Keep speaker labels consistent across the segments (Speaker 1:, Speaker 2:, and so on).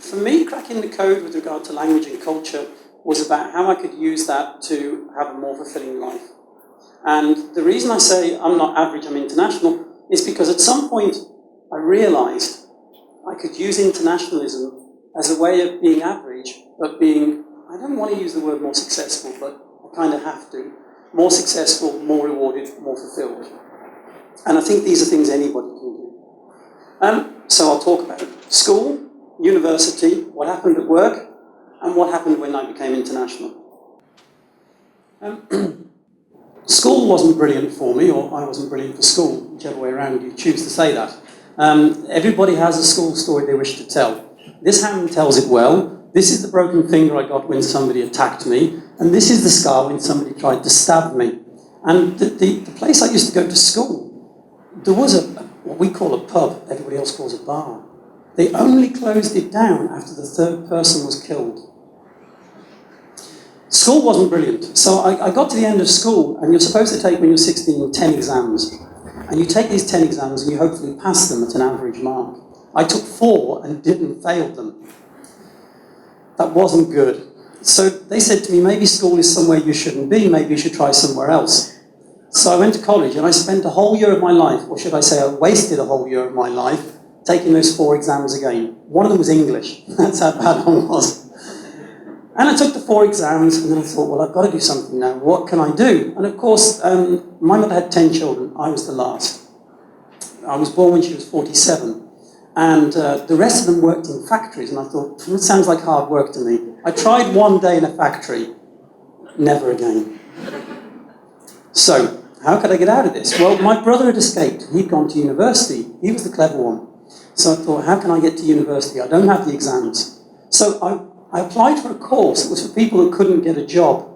Speaker 1: for me, cracking the code with regard to language and culture was about how I could use that to have a more fulfilling life. And the reason I say I'm not average, I'm international, is because at some point I realized I could use internationalism as a way of being average, but being, I don't want to use the word more successful, but I kind of have to. More successful, more rewarded, more fulfilled. And I think these are things anybody can do. So I'll talk about school, university, what happened at work, and what happened when I became international. School wasn't brilliant for me, or I wasn't brilliant for school, whichever way around you choose to say that. Everybody has a school story they wish to tell. This hand tells it well. This is the broken finger I got when somebody attacked me, and this is the scar when somebody tried to stab me. And the place I used to go to school, there was what we call a pub, everybody else calls a bar. They only closed it down after the third person was killed. School wasn't brilliant. So I got to the end of school, and you're supposed to take, when you're 16, 10 exams. And you take these 10 exams and you hopefully pass them at an average mark. I took 4 and didn't fail them. That wasn't good. So they said to me, maybe school is somewhere you shouldn't be, maybe you should try somewhere else. So I went to college and I spent a whole year of my life, or should I say I wasted a whole year of my life, taking those 4 exams again. One of them was English. That's how bad one was. And I took the 4 exams, and then I thought, well, I've got to do something now. What can I do? And of course, my mother had 10 children. I was the last. I was born when she was 47. And the rest of them worked in factories. And I thought, it sounds like hard work to me. I tried one day in a factory. Never again. So, how could I get out of this? Well, my brother had escaped. He'd gone to university. He was the clever one. So I thought, how can I get to university? I don't have the exams. So I applied for a course that was for people who couldn't get a job.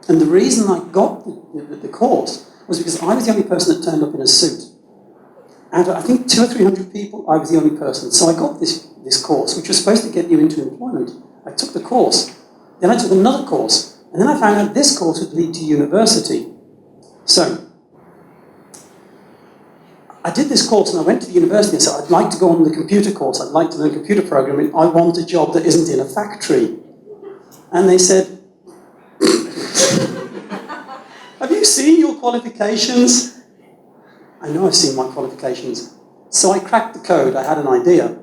Speaker 1: And the reason I got the course was because I was the only person that turned up in a suit. Out of, I think, 200 or 300 people, I was the only person. So I got this course, which was supposed to get you into employment. I took the course. Then I took another course. And then I found out this course would lead to university. So I did this course and I went to the university and said, I'd like to go on the computer course. I'd like to learn computer programming. I want a job that isn't in a factory. And they said, have you seen your qualifications? I know I've seen my qualifications. So I cracked the code. I had an idea.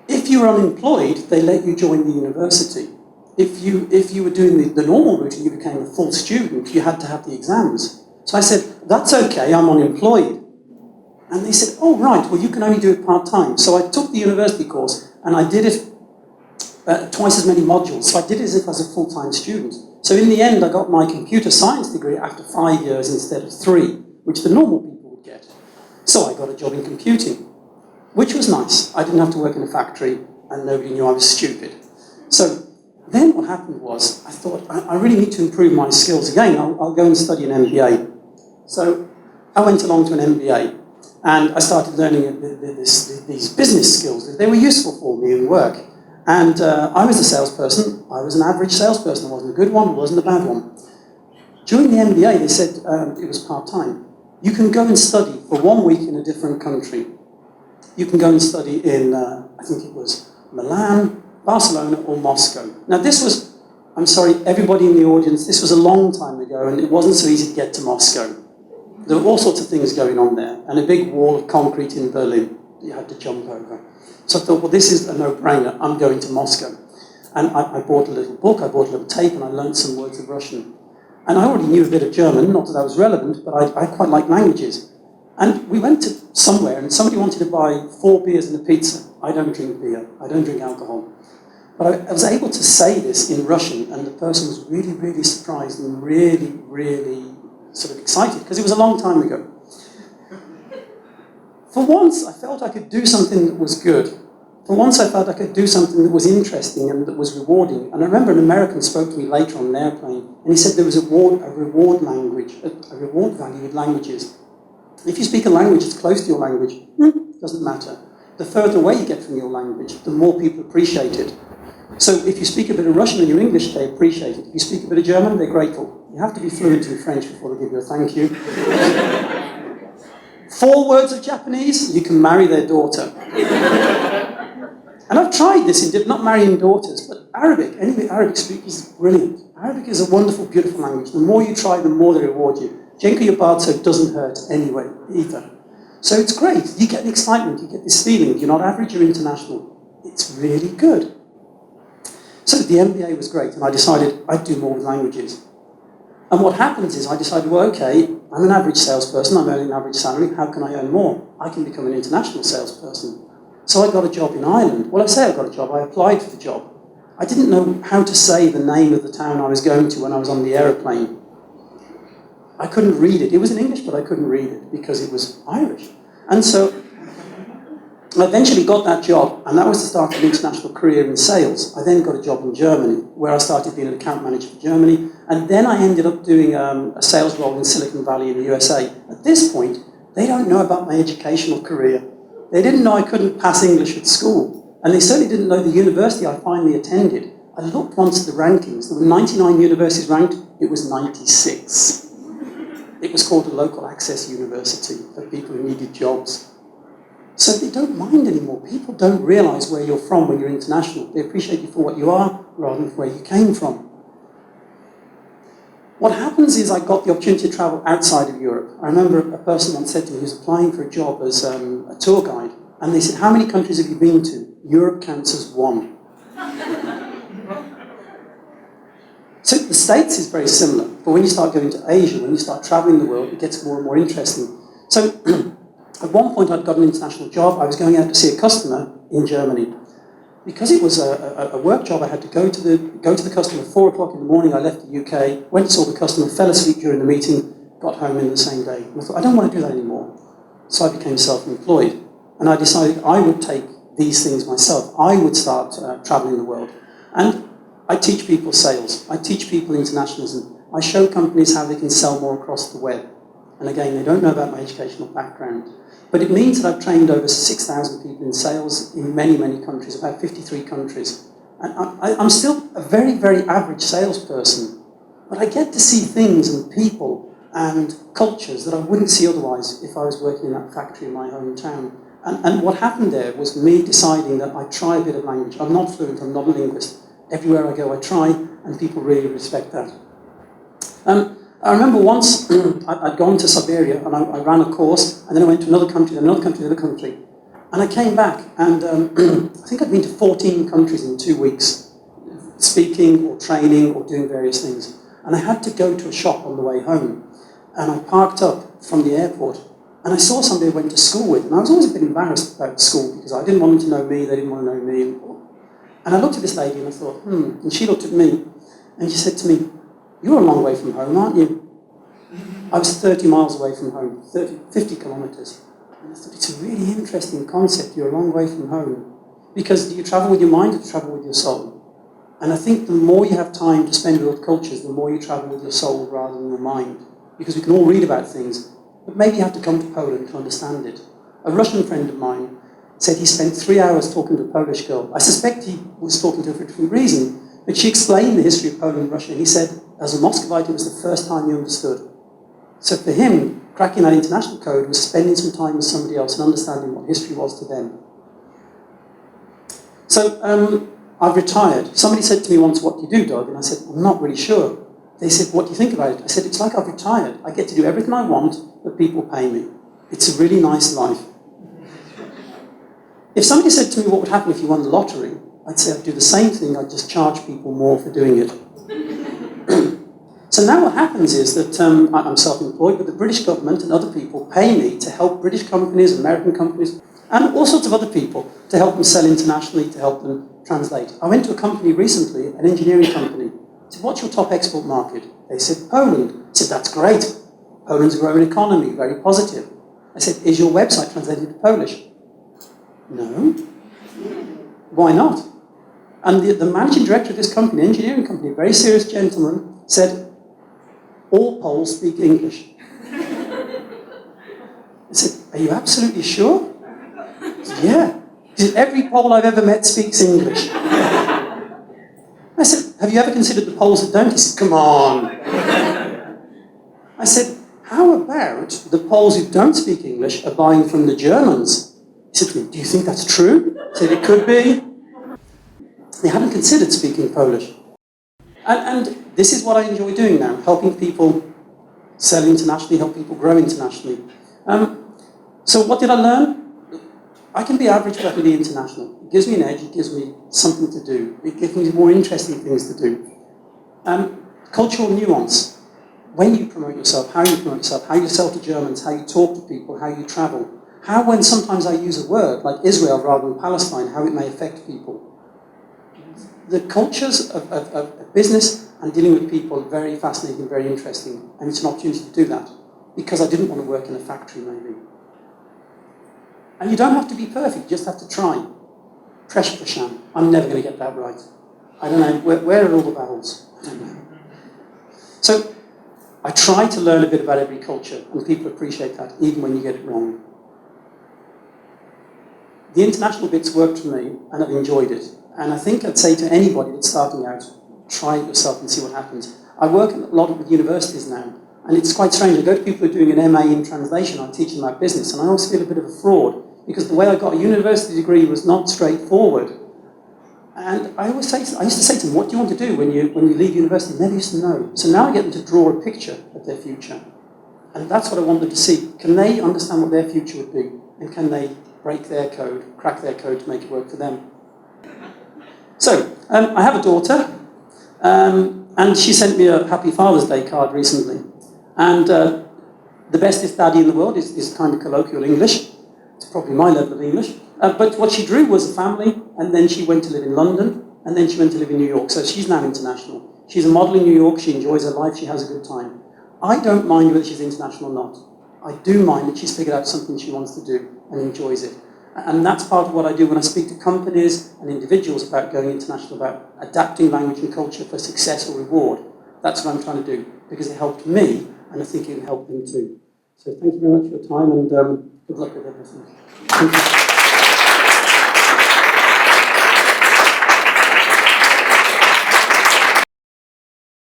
Speaker 1: If you were unemployed, they let you join the university. If you were doing the normal route and you became a full student, you had to have the exams. So I said, that's okay, I'm unemployed. And they said, oh, right, well, you can only do it part-time. So I took the university course and I did it twice as many modules. So I did it as if I was a full-time student. So in the end, I got my computer science degree after 5 years instead of 3, which the normal people would get. So I got a job in computing, which was nice. I didn't have to work in a factory and nobody knew I was stupid. So then what happened was, I thought, I really need to improve my skills again. I'll go and study an MBA. So I went along to an MBA, and I started learning these business skills. They were useful for me in work. And I was a salesperson. I was an average salesperson. I wasn't a good one, I wasn't a bad one. During the MBA, they said it was part-time. You can go and study for 1 week in a different country. You can go and study in, I think it was Milan, Barcelona or Moscow. Now this was, I'm sorry, everybody in the audience, this was a long time ago and it wasn't so easy to get to Moscow. There were all sorts of things going on there and a big wall of concrete in Berlin that you had to jump over. So I thought, well, this is a no-brainer, I'm going to Moscow. And I bought a little book, I bought a little tape and I learned some words of Russian. And I already knew a bit of German, not that that was relevant, but I quite like languages. And we went to somewhere and somebody wanted to buy 4 beers and a pizza. I don't drink beer, I don't drink alcohol. But I was able to say this in Russian, and the person was really, really surprised and really, really sort of excited, because it was a long time ago. For once, I felt I could do something that was good. For once, I felt I could do something that was interesting and that was rewarding. And I remember an American spoke to me later on an airplane, and he said there was a reward value with languages. If you speak a language that's close to your language, it doesn't matter. The further away you get from your language, the more people appreciate it. So if you speak a bit of Russian and you're English, they appreciate it. If you speak a bit of German, they're grateful. You have to be fluent in French before they give you a thank you. 4 words of Japanese, you can marry their daughter. And I've tried this in not marrying daughters, but Arabic, any Arabic speakers is brilliant. Arabic is a wonderful, beautiful language. The more you try, the more they reward you. Jenko Yabarto doesn't hurt anyway, either. So it's great. You get an excitement, you get this feeling. You're not average, you're international. It's really good. So the MBA was great, and I decided I'd do more with languages. And what happens is I decided, well, okay, I'm an average salesperson, I'm earning an average salary, how can I earn more? I can become an international salesperson. So I got a job in Ireland. Well, I say I got a job, I applied for the job. I didn't know how to say the name of the town I was going to when I was on the aeroplane. I couldn't read it. It was in English, but I couldn't read it because it was Irish. And so I eventually got that job, and that was the start of an international career in sales. I then got a job in Germany, where I started being an account manager for Germany, and then I ended up doing a sales role in Silicon Valley in the USA. At this point, they don't know about my educational career. They didn't know I couldn't pass English at school, and they certainly didn't know the university I finally attended. I looked once at the rankings. There were 99 universities ranked. It was 96. It was called a local access university for people who needed jobs. So they don't mind anymore. People don't realise where you're from when you're international. They appreciate you for what you are rather than where you came from. What happens is I got the opportunity to travel outside of Europe. I remember a person once said to me, he was applying for a job as a tour guide, and they said, how many countries have you been to? Europe counts as one. So the States is very similar, but when you start going to Asia, when you start travelling the world, it gets more and more interesting. So at one point I'd got an international job. I was going out to see a customer in Germany. Because it was a work job, I had to go to the customer at 4 o'clock in the morning. I left the UK, went and saw the customer, fell asleep during the meeting, got home in the same day. And I thought, I don't want to do that anymore. So I became self-employed. And I decided I would take these things myself. I would start travelling the world. And I teach people sales. I teach people internationalism. I show companies how they can sell more across the web. And again, they don't know about my educational background. But it means that I've trained over 6,000 people in sales in many, many countries, about 53 countries. And I'm still a very, very average salesperson. But I get to see things and people and cultures that I wouldn't see otherwise if I was working in that factory in my hometown. And what happened there was me deciding that I'd try a bit of language. I'm not fluent, I'm not a linguist. Everywhere I go, I try, and people really respect that. I remember once I'd gone to Siberia and I ran a course, and then I went to another country, another country, another country. And I came back, and I think I'd been to 14 countries in 2 weeks, speaking or training or doing various things. And I had to go to a shop on the way home. And I parked up from the airport, and I saw somebody I went to school with. And I was always a bit embarrassed about school because I didn't want them to know me, they didn't want to know me. And I looked at this lady and I thought, and she looked at me, and she said to me, you're a long way from home, aren't you? I was 30 miles away from home, 50 kilometres. And I thought, it's a really interesting concept, you're a long way from home. Because do you travel with your mind or do you travel with your soul? And I think the more you have time to spend with other cultures, the more you travel with your soul rather than your mind. Because we can all read about things, but maybe you have to come to Poland to understand it. A Russian friend of mine said he spent 3 hours talking to a Polish girl. I suspect he was talking to her for a different reason, but she explained the history of Poland and Russia, and he said, as a Muscovite, it was the first time he understood. So for him, cracking that international code was spending some time with somebody else and understanding what history was to them. So I've retired. Somebody said to me once, what do you do, Doug? And I said, I'm not really sure. They said, what do you think about it? I said, it's like I've retired. I get to do everything I want, but people pay me. It's a really nice life. If somebody said to me, what would happen if you won the lottery? I'd say I'd do the same thing, I'd just charge people more for doing it. So now what happens is that I'm self-employed, but the British government and other people pay me to help British companies, American companies, and all sorts of other people to help them sell internationally, to help them translate. I went to a company recently, an engineering company. I said, what's your top export market? They said, Poland. I said, that's great. Poland's a growing economy, very positive. I said, is your website translated to Polish? No. Why not? And the managing director of this company, engineering company, a very serious gentleman, said, all Poles speak English. I said, are you absolutely sure? He said, yeah. He said, every Pole I've ever met speaks English. I said, have you ever considered the Poles that don't? He said, come on. I said, how about the Poles who don't speak English are buying from the Germans? He said to me, do you think that's true? I said, it could be. they hadn't considered speaking Polish. And this is what I enjoy doing now, helping people sell internationally, help people grow internationally. So what did I learn? I can be average, but I can be international. It gives me an edge, it gives me something to do. It gives me more interesting things to do. Cultural nuance. When you promote yourself, how you promote yourself, how you sell to Germans, how you talk to people, how you travel. How when sometimes I use a word, like Israel rather than Palestine, how it may affect people. The cultures of business and dealing with people are very fascinating, very interesting, and it's an opportunity to do that, because I didn't want to work in a factory, maybe. And you don't have to be perfect, you just have to try. Pressure, I'm never going to get that right. I don't know, where are all the vowels? I don't know. So, I try to learn a bit about every culture, and people appreciate that, even when you get it wrong. The international bits worked for me, and I've enjoyed it. And I think I'd say to anybody that's starting out, try it yourself and see what happens. I work a lot with universities now, and it's quite strange. I go to people who are doing an MA in translation, I'm teaching about business, and I always feel a bit of a fraud, because the way I got a university degree was not straightforward. And I used to say to them, what do you want to do when you leave university? They never used to know. So now I get them to draw a picture of their future. And that's what I want them to see. Can they understand what their future would be? And can they break their code, crack their code to make it work for them? So, I have a daughter, and she sent me a Happy Father's Day card recently. And the bestest daddy in the world is kind of colloquial English. It's probably my level of English. But what she drew was a family, and then she went to live in London, and then she went to live in New York. So she's now international. She's a model in New York, she enjoys her life, she has a good time. I don't mind whether she's international or not. I do mind that she's figured out something she wants to do and enjoys it. And that's part of what I do when I speak to companies and individuals about going international, about adapting language and culture for success or reward. That's what I'm trying to do, because it helped me, and I think it can help them too. So thank you very much for your time, and good luck with everything. Thank you.